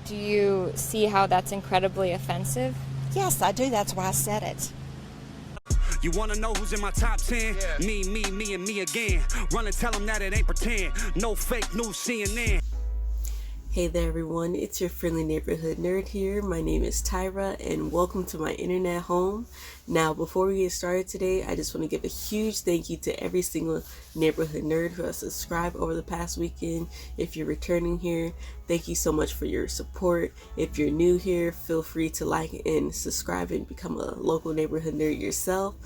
Do you see how that's incredibly offensive? Yes, I do. That's why I said it. You wanna know who's in my top 10? Yeah. Me, and me again. Run and tell them that it ain't pretend. No fake news CNN. Hey there everyone, it's your friendly neighborhood nerd here. My name is Tyra and welcome to my internet home. Now before we get started today, I just want to give a huge thank you to every single neighborhood nerd who has subscribed over the past weekend. If you're returning here, thank you so much for your support. If you're new here, feel free to like and subscribe and become a local neighborhood nerd yourself.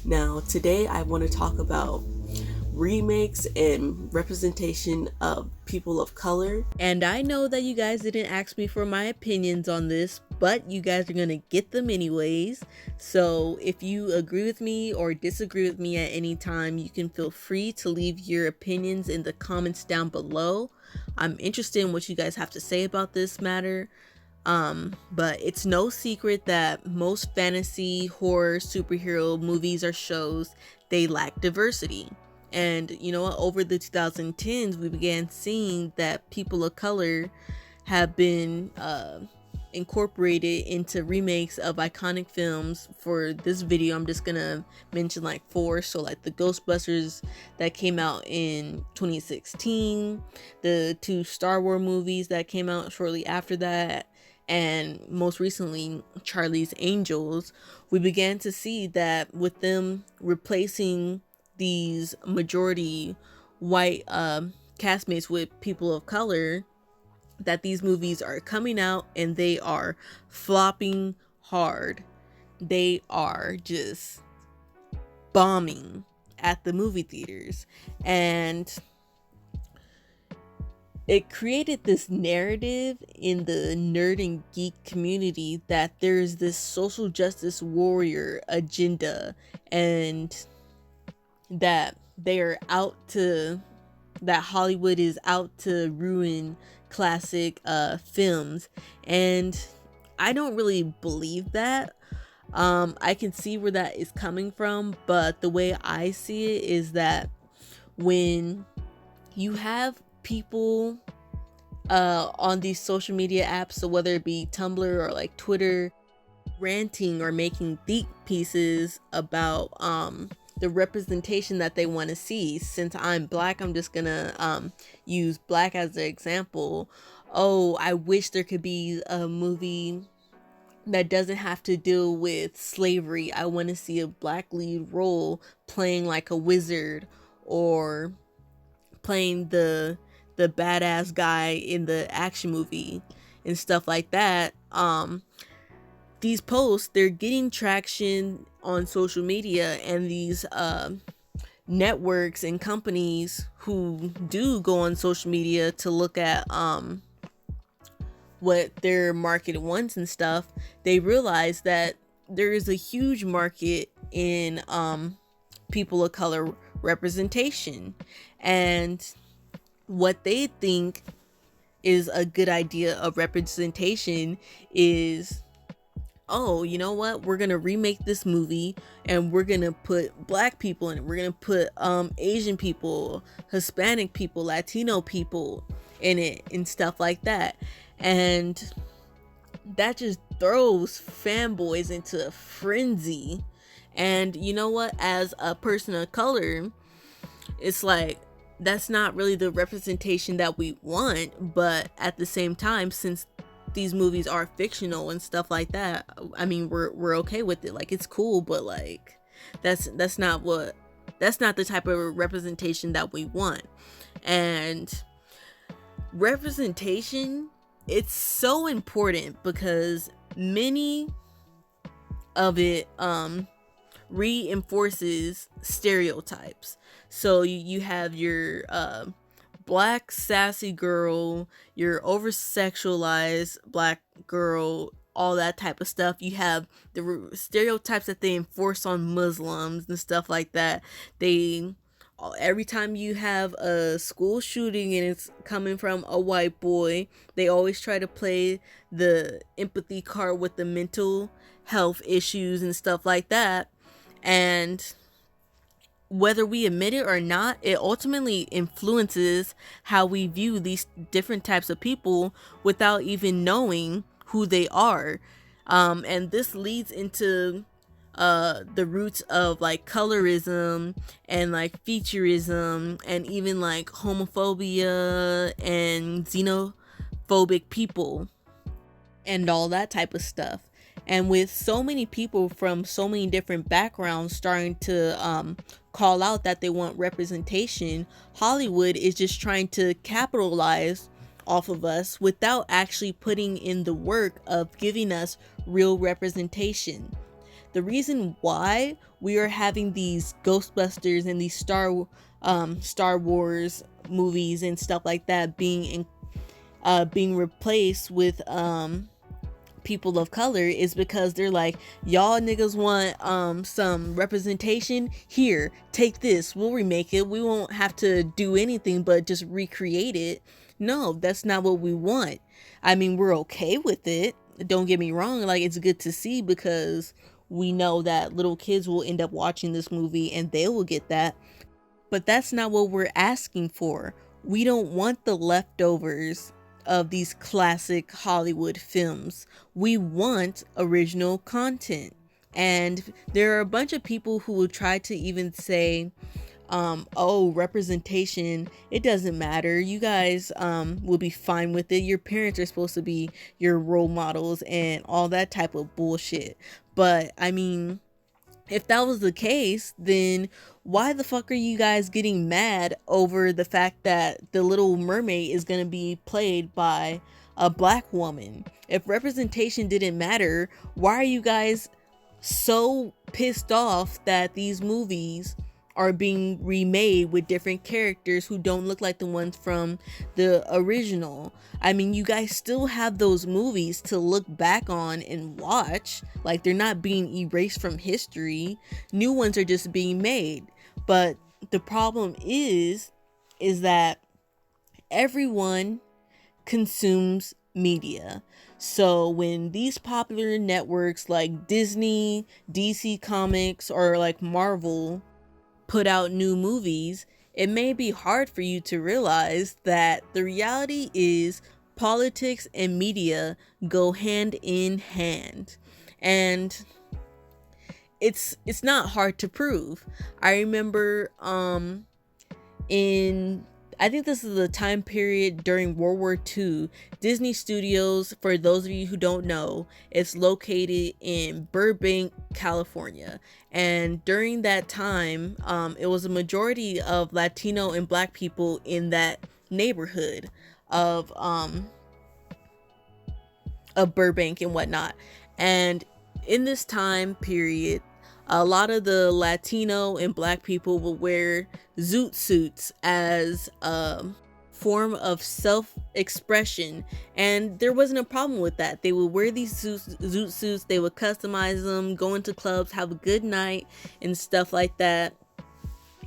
Now today I want to talk about remakes and representation of people of color. And I know that you guys didn't ask me for my opinions on this, but you guys are gonna get them anyways. So if you agree with me or disagree with me at any time, you can feel free to leave your opinions in the comments down below. I'm interested in what you guys have to say about this matter. But it's no secret that most fantasy, horror, superhero movies or shows, they lack diversity. And you know what, over the 2010s we began seeing that people of color have been incorporated into remakes of iconic films. For this video I'm just gonna mention like 4. So like the Ghostbusters that came out in 2016, the 2 Star Wars movies that came out shortly after that, and most recently Charlie's Angels. We began to see that with them replacing these majority white castmates with people of color, that these movies are coming out and they are flopping hard. They are just bombing at the movie theaters, and it created this narrative in the nerd and geek community that there's this social justice warrior agenda, and that they're out to, that Hollywood is out to ruin classic films. And I don't really believe that. I can see where that is coming from, but the way I see it is that when you have people on these social media apps, so whether it be Tumblr or like Twitter, ranting or making think pieces about the representation that they want to see. Since I'm black, I'm just gonna use black as an example. Oh, I wish there could be a movie that doesn't have to deal with slavery. I want to see a black lead role playing like a wizard, or playing the badass guy in the action movie and stuff like that. These posts, they're getting traction on social media, and these networks and companies who do go on social media to look at what their market wants and stuff, they realize that there is a huge market in people of color representation, and what they think is a good idea of representation is, oh, you know what, we're gonna remake this movie and we're gonna put black people in it, we're gonna put Asian people, Hispanic people, Latino people in it and stuff like that. And that just throws fanboys into a frenzy. And you know what, as a person of color, it's like, that's not really the representation that we want. But at the same time, since these movies are fictional and stuff like that, I mean, we're okay with it. Like, it's cool, but like, that's not the type of representation that we want. And representation, it's so important because many of it reinforces stereotypes. So you have your black sassy girl, your over sexualized black girl, all that type of stuff. You have the stereotypes that they enforce on Muslims and stuff like that. They, every time you have a school shooting and it's coming from a white boy, they always try to play the empathy card with the mental health issues and stuff like that. And whether we admit it or not, it ultimately influences how we view these different types of people without even knowing who they are. And this leads into the roots of like colorism and like featureism and even like homophobia and xenophobic people and all that type of stuff. And with so many people from so many different backgrounds starting to call out that they want representation, Hollywood is just trying to capitalize off of us without actually putting in the work of giving us real representation. The reason why we are having these Ghostbusters and these Star Wars movies and stuff like that being replaced with people of color is because they're like, y'all niggas want some representation, here, take this, we'll remake it, we won't have to do anything but just recreate it. No, that's not what we want. I mean, we're okay with it, don't get me wrong, like it's good to see because we know that little kids will end up watching this movie and they will get that, but that's not what we're asking for. We don't want the leftovers of these classic Hollywood films. We want original content. And there are a bunch of people who will try to even say, oh, representation, it doesn't matter. You guys will be fine with it. Your parents are supposed to be your role models and all that type of bullshit. But I mean, if that was the case, then why the fuck are you guys getting mad over the fact that the Little Mermaid is going to be played by a black woman? If representation didn't matter, why are you guys so pissed off that these movies are being remade with different characters who don't look like the ones from the original? I mean, you guys still have those movies to look back on and watch. Like, they're not being erased from history. New ones are just being made. But the problem is that everyone consumes media. So when these popular networks like Disney, DC Comics, or like Marvel put out new movies, it may be hard for you to realize that the reality is politics and media go hand in hand. And it's not hard to prove. I remember I think this is the time period during World War II. Disney Studios, for those of you who don't know, it's located in Burbank, California. And during that time, it was a majority of Latino and Black people in that neighborhood of Burbank and whatnot. And in this time period, a lot of the Latino and Black people will wear zoot suits as a form of self-expression, and there wasn't a problem with that. They would wear these zoot suits, they would customize them, go into clubs, have a good night and stuff like that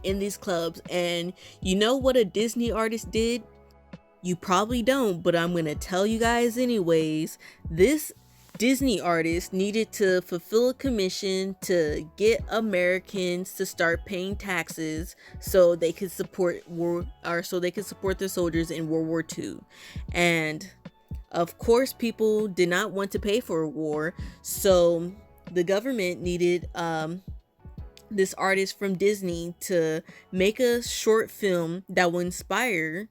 in these clubs. And you know what a Disney artist did? You probably don't, but I'm gonna tell you guys anyways. This Disney artist needed to fulfill a commission to get Americans to start paying taxes so they could support their soldiers in World War II. And of course, people did not want to pay for a war, so the government needed this artist from Disney to make a short film that will inspire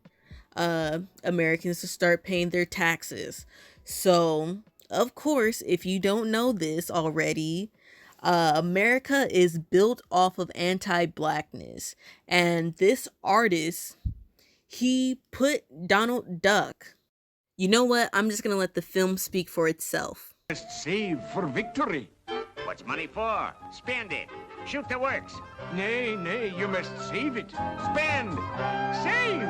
Americans to start paying their taxes. So of course, if you don't know this already, America is built off of anti-blackness. And this artist, he put Donald Duck. You know what? I'm just going to let the film speak for itself. Save for victory. What's money for? Spend it. Shoot the works. Nay, nay, you must save it. Spend. Save.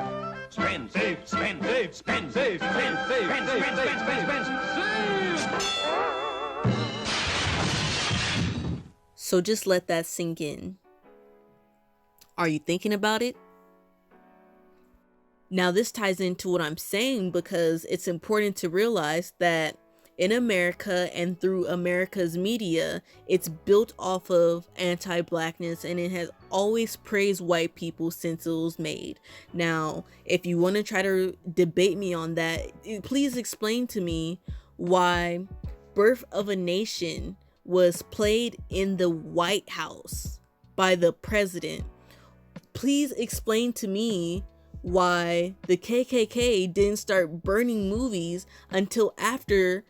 Spend, save, spend, Save, spend, save, spend, save, spend, save, spend, save, spend, spend, spend. So just let that sink in. Are you thinking about it? Now this ties into what I'm saying because it's important to realize that in America and through America's media, it's built off of anti-blackness, and it has always praised white people since it was made. Now, if you want to try to debate me on that, please explain to me why Birth of a Nation was played in the White House by the president. Please explain to me why the KKK didn't start burning movies until after.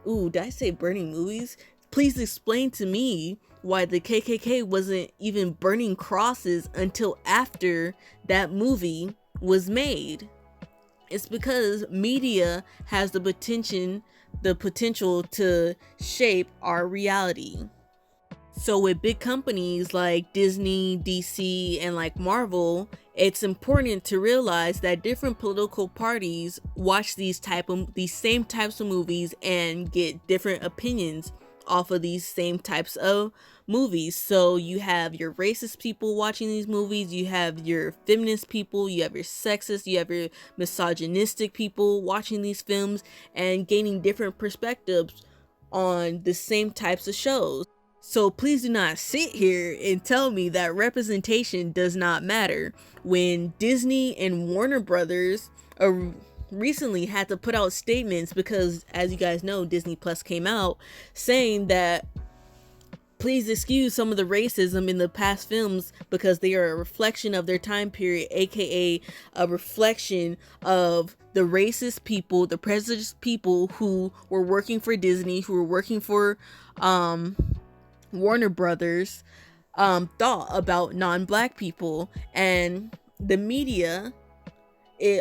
Ooh, did I say burning movies? Please explain to me why the KKK wasn't even burning crosses until after that movie was made. It's because media has the potential to shape our reality. So with big companies like Disney, DC, and like Marvel, it's important to realize that different political parties watch these same types of movies and get different opinions off of these same types of movies. So you have your racist people watching these movies, you have your feminist people, you have your sexist, you have your misogynistic people watching these films and gaining different perspectives on the same types of shows. So please do not sit here and tell me that representation does not matter when Disney and Warner Brothers recently had to put out statements because, as you guys know, Disney Plus came out saying that please excuse some of the racism in the past films because they are a reflection of their time period, aka a reflection of the racist people, the prejudiced people who were working for Disney, who were working for Warner Brothers, thought about non-black people. And the media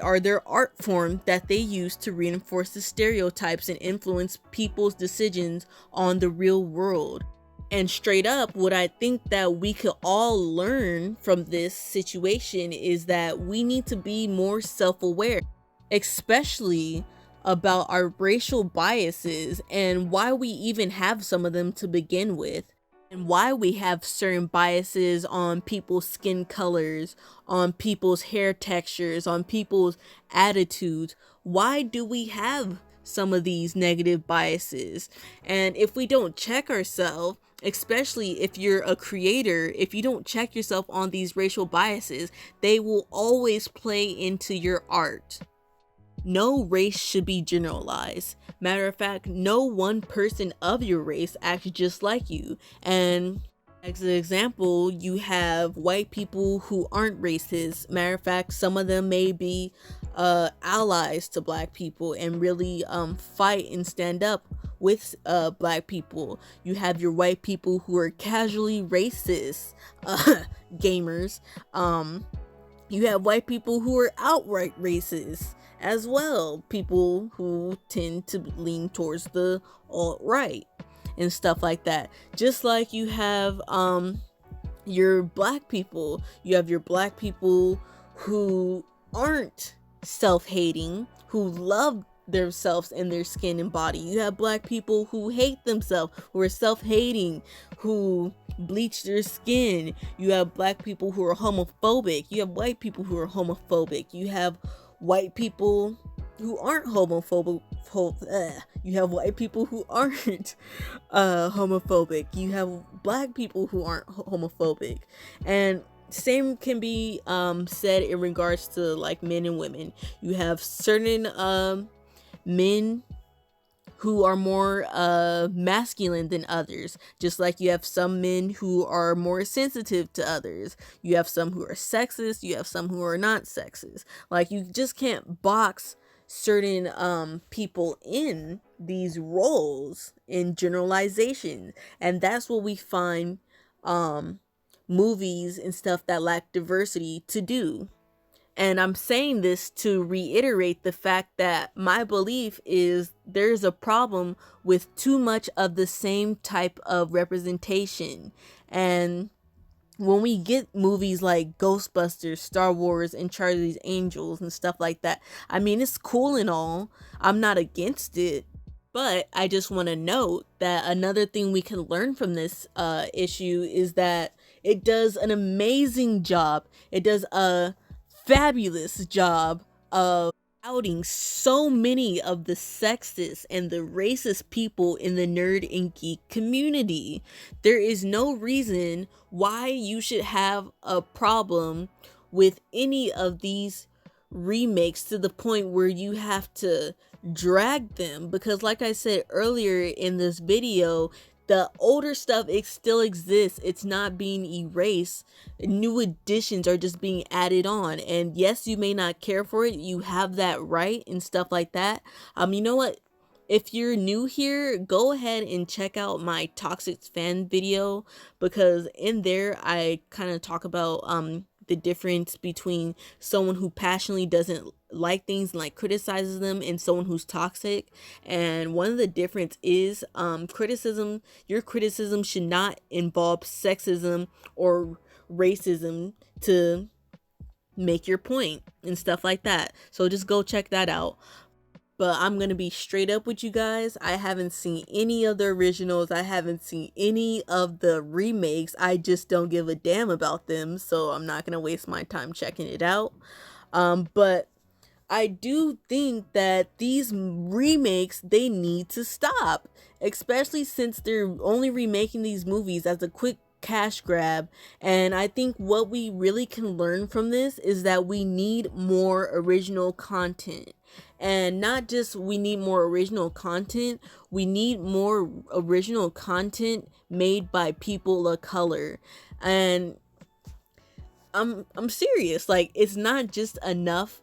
are their art form that they use to reinforce the stereotypes and influence people's decisions on the real world. And straight up, what I think that we could all learn from this situation is that we need to be more self-aware, especially about our racial biases and why we even have some of them to begin with, and why we have certain biases on people's skin colors, on people's hair textures, on people's attitudes. Why do we have some of these negative biases? And if we don't check ourselves, especially if you're a creator, if you don't check yourself on these racial biases, they will always play into your art. No race should be generalized. Matter of fact, no one person of your race acts just like you. And as an example, you have white people who aren't racist. Matter of fact, some of them may be allies to black people and really fight and stand up with black people. You have your white people who are casually racist gamers. You have white people who are outright racist as well, people who tend to lean towards the alt-right and stuff like that. Just like you have your black people, you have your black people who aren't self-hating, who love themselves and their skin and body. You have black people who hate themselves, who are self-hating, who bleach their skin. You have black people who are homophobic. You have white people who are homophobic. You have white people who aren't homophobic. You have white people who aren't homophobic. You have black people who aren't homophobic. And same can be said in regards to like men and women. You have certain men who are more masculine than others, just like you have some men who are more sensitive to others. You have some who are sexist, you have some who are not sexist. Like, you just can't box certain people in these roles in generalization. And that's what we find movies and stuff that lack diversity to do. And I'm saying this to reiterate the fact that my belief is there's a problem with too much of the same type of representation. And when we get movies like Ghostbusters, Star Wars, and Charlie's Angels and stuff like that, I mean, it's cool and all. I'm not against it. But I just want to note that another thing we can learn from this issue is that it does an amazing job. It does a fabulous job of outing so many of the sexist and the racist people in the nerd and geek community. There is no reason why you should have a problem with any of these remakes to the point where you have to drag them, because like I said earlier in this video, the older stuff, it still exists. It's not being erased. New additions are just being added on. And yes, you may not care for it. You have that right and stuff like that. You know what? If you're new here, go ahead and check out my Toxic fan video, because in there I kind of talk about the difference between someone who passionately doesn't like things and like criticizes them, and someone who's toxic. And one of the difference is criticism. Your criticism should not involve sexism or racism to make your point and stuff like that. So just go check that out. But I'm gonna be straight up with you guys. I haven't seen any of the originals. I haven't seen any of the remakes. I just don't give a damn about them, so I'm not gonna waste my time checking it out. But I do think that these remakes, they need to stop, especially since they're only remaking these movies as a quick cash grab. And I think what we really can learn from this is that we need more original content. And not just we need more original content, we need more original content made by people of color. And I'm serious. Like, it's not just enough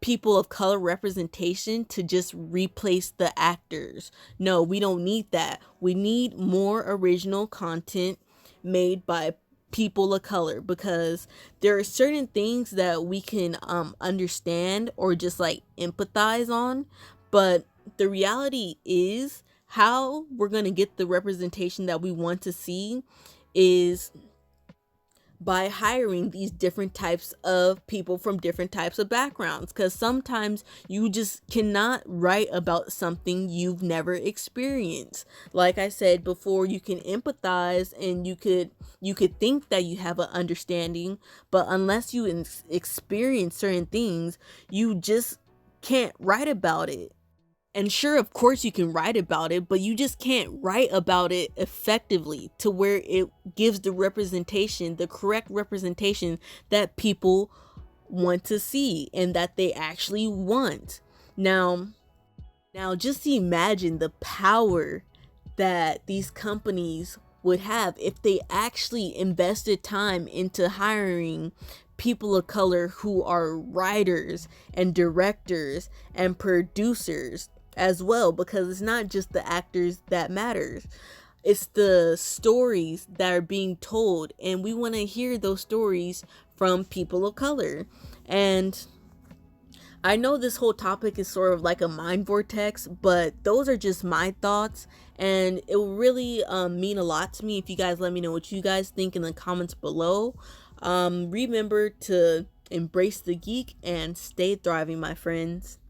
people of color representation to just replace the actors. No, we don't need that. We need more original content made by people of color, because there are certain things that we can understand or just like empathize on, but the reality is how we're going to get the representation that we want to see is by hiring these different types of people from different types of backgrounds, because sometimes you just cannot write about something you've never experienced. Like I said before, you can empathize and you could think that you have an understanding, but unless you experience certain things, you just can't write about it. And sure, of course you can write about it, but you just can't write about it effectively to where it gives the representation, the correct representation that people want to see and that they actually want. Now just imagine the power that these companies would have if they actually invested time into hiring people of color who are writers and directors and producers as well, because it's not just the actors that matters, it's the stories that are being told, and we want to hear those stories from people of color. And I know this whole topic is sort of like a mind vortex, but those are just my thoughts, and it will really mean a lot to me if you guys let me know what you guys think in the comments below. Remember to embrace the geek and stay thriving, my friends.